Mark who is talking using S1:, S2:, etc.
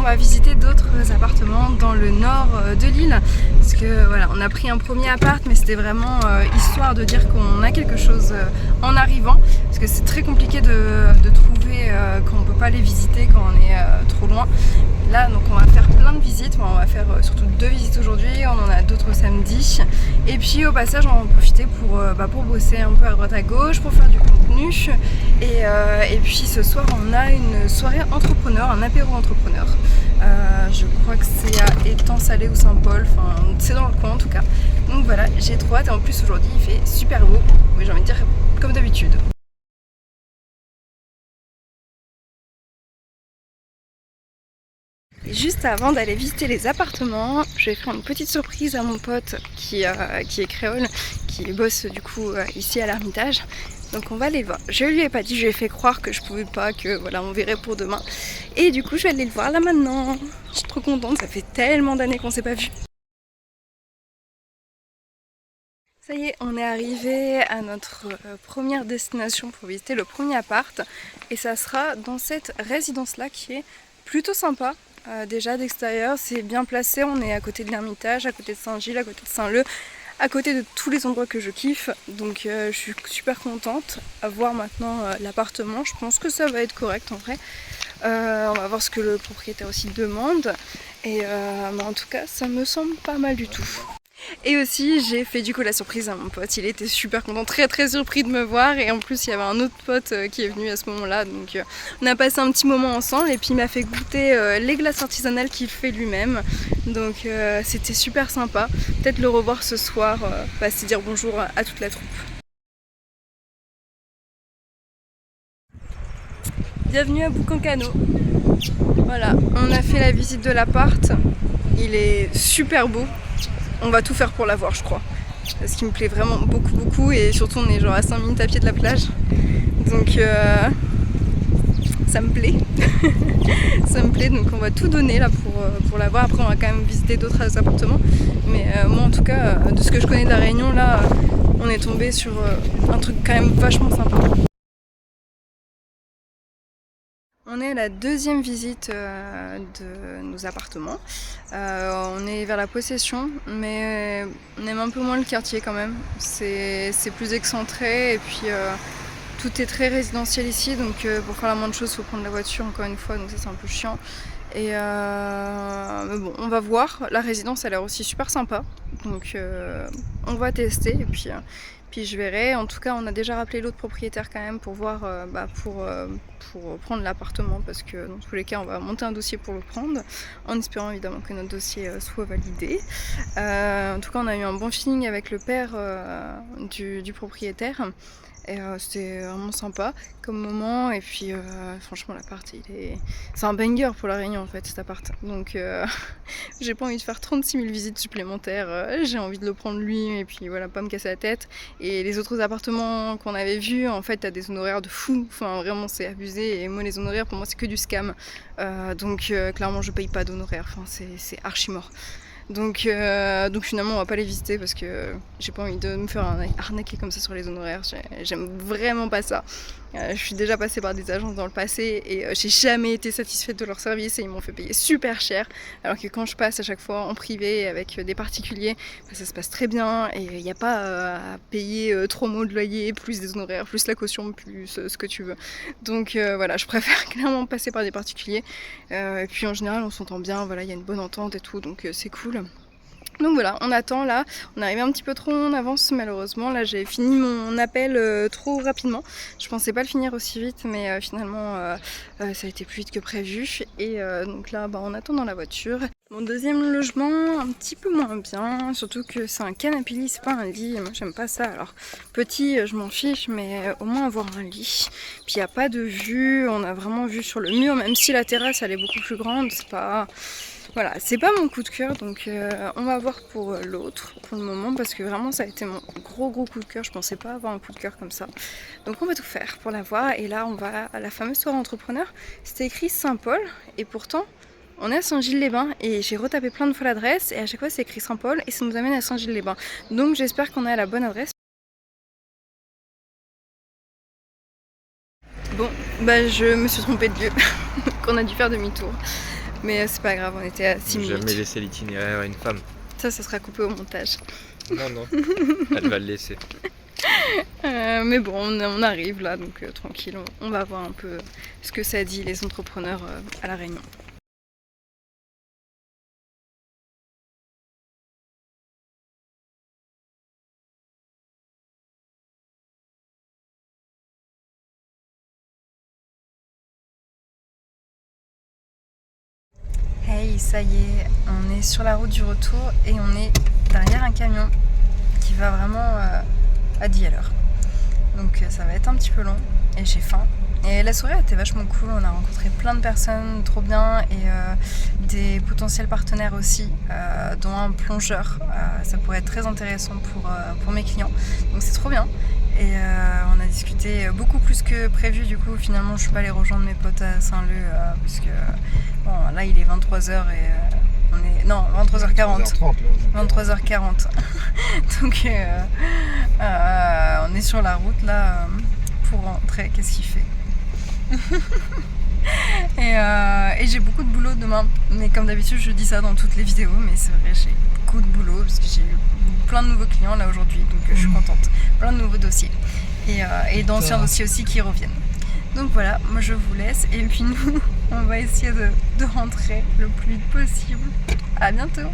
S1: va visiter d'autres appartements dans le nord de l'île. Parce que voilà, on a pris un premier appart, mais c'était vraiment histoire de dire qu'on a quelque chose en arrivant. Parce que c'est très compliqué de trouver quand on peut pas les visiter quand on est trop loin. Là, donc on va faire plein de visites, on va faire surtout 2 visites aujourd'hui, on en a d'autres samedi. Et puis au passage, on va en profiter pour bosser un peu à droite à gauche, pour faire du contenu. Et puis ce soir, on a une soirée entrepreneur, un apéro entrepreneur. Je crois que c'est à Étang-Salé ou Saint-Paul, enfin c'est dans le coin en tout cas. Donc voilà, j'ai trop hâte et en plus aujourd'hui il fait super beau, mais j'ai envie de dire comme d'habitude. Et juste avant d'aller visiter les appartements, je vais faire une petite surprise à mon pote qui est créole, qui bosse du coup ici à l'Ermitage. Donc on va aller voir. Je lui ai pas dit, je lui ai fait croire que je pouvais pas, que voilà on verrait pour demain. Et du coup je vais aller le voir là maintenant. Je suis trop contente, ça fait tellement d'années qu'on s'est pas vu. Ça y est, on est arrivé à notre première destination pour visiter le premier appart. Et ça sera dans cette résidence là qui est plutôt sympa. Déjà d'extérieur, c'est bien placé, on est à côté de l'Ermitage, à côté de Saint-Gilles, à côté de Saint-Leu, à côté de tous les endroits que je kiffe, donc je suis super contente. À voir maintenant l'appartement, je pense que ça va être correct en vrai. On va voir ce que le propriétaire aussi demande, et en tout cas ça me semble pas mal du tout. Et aussi j'ai fait du coup la surprise à mon pote, il était super content, très surpris de me voir, et en plus il y avait un autre pote qui est venu à ce moment là, donc on a passé un petit moment ensemble et puis il m'a fait goûter les glaces artisanales qu'il fait lui-même, donc c'était super sympa. Peut-être le revoir ce soir, passer dire bonjour à toute la troupe. Bienvenue à Boucancano. Voilà, on a fait la visite de l'appart, il est super beau. On va tout faire pour la voir je crois. Parce qu'il me plaît vraiment beaucoup et surtout on est genre à 5 minutes à pied de la plage. Donc ça me plaît. Ça me plaît, donc on va tout donner là pour la voir. Après on va quand même visiter d'autres appartements. Mais moi en tout cas, de ce que je connais de la Réunion, là on est tombé sur un truc quand même vachement sympa. On est à la deuxième visite de nos appartements. On est vers la Possession, mais on aime un peu moins le quartier quand même. C'est plus excentré et puis tout est très résidentiel ici, donc pour faire la moindre chose il faut prendre la voiture encore une fois, donc ça c'est un peu chiant. Et mais bon, on va voir. La résidence a l'air aussi super sympa, donc on va tester et puis je verrai. En tout cas, on a déjà rappelé l'autre propriétaire quand même pour voir, pour prendre l'appartement, parce que dans tous les cas, on va monter un dossier pour le prendre, en espérant évidemment que notre dossier soit validé. En tout cas, on a eu un bon feeling avec le père du propriétaire. Et c'était vraiment sympa comme moment, et puis franchement l'appart c'est un banger pour la Réunion en fait cet appart, donc j'ai pas envie de faire 36 000 visites supplémentaires, j'ai envie de le prendre lui et puis voilà, pas me casser la tête. Et les autres appartements qu'on avait vus, en fait t'as des honoraires de fou, enfin vraiment c'est abusé, et moi les honoraires pour moi c'est que du scam, donc clairement je paye pas d'honoraires, enfin c'est archi mort. Donc finalement on va pas les visiter parce que j'ai pas envie de me faire arnaquer comme ça sur les honoraires, j'aime vraiment pas ça. Je suis déjà passée par des agences dans le passé et j'ai jamais été satisfaite de leur service et ils m'ont fait payer super cher, alors que quand je passe à chaque fois en privé avec des particuliers, ça se passe très bien et il n'y a pas à payer 3 mois de loyer, plus des honoraires, plus la caution, plus ce que tu veux. Donc voilà, je préfère clairement passer par des particuliers, et puis en général on s'entend bien, voilà, il y a une bonne entente et tout, donc c'est cool. Donc voilà, on attend là, on est arrivé un petit peu trop en avance malheureusement, là j'ai fini mon appel trop rapidement, je pensais pas le finir aussi vite, mais finalement ça a été plus vite que prévu, et donc là on attend dans la voiture. Mon deuxième logement, un petit peu moins bien, surtout que c'est un canapé lit, c'est pas un lit, moi j'aime pas ça. Alors petit je m'en fiche, mais au moins avoir un lit, puis il n'y a pas de vue, on a vraiment vue sur le mur, même si la terrasse elle est beaucoup plus grande, c'est pas... Voilà, c'est pas mon coup de cœur, donc on va voir pour l'autre pour le moment, parce que vraiment ça a été mon gros coup de cœur, je pensais pas avoir un coup de cœur comme ça. Donc on va tout faire pour l'avoir, et là on va à la fameuse soirée entrepreneur. C'était écrit Saint-Paul, et pourtant on est à Saint-Gilles-les-Bains, et j'ai retapé plein de fois l'adresse, et à chaque fois c'est écrit Saint-Paul, et ça nous amène à Saint-Gilles-les-Bains. Donc j'espère qu'on est à la bonne adresse. Bon, bah je me suis trompée de lieu, qu'on a dû faire demi-tour. Mais c'est pas grave, on était à 6 minutes.
S2: Jamais laisser l'itinéraire à une femme.
S1: Ça sera coupé au montage.
S2: Non, non, elle va le laisser.
S1: Mais bon, on arrive là, donc tranquille, on va voir un peu ce que ça dit les entrepreneurs à La Réunion. Hey, ça y est, on est sur la route du retour et on est derrière un camion qui va vraiment à 10 à l'heure. Donc ça va être un petit peu long et j'ai faim. Et la soirée était vachement cool, on a rencontré plein de personnes trop bien et des potentiels partenaires aussi, dont un plongeur. Ça pourrait être très intéressant pour mes clients, donc c'est trop bien. Et on a discuté beaucoup plus que prévu, du coup finalement je suis pas allée rejoindre mes potes à Saint-Leu parce que bon, là il est 23h et on est... Non, 23h40. 23h40. Donc on est sur la route là pour rentrer, qu'est-ce qu'il fait? Et j'ai beaucoup de boulot demain, mais comme d'habitude je dis ça dans toutes les vidéos, mais c'est vrai, j'ai beaucoup de boulot parce que j'ai eu plein de nouveaux clients là aujourd'hui, donc je suis contente, plein de nouveaux dossiers et d'anciens dossiers aussi qui reviennent. Donc voilà, moi je vous laisse et puis nous on va essayer de rentrer le plus vite possible. À bientôt.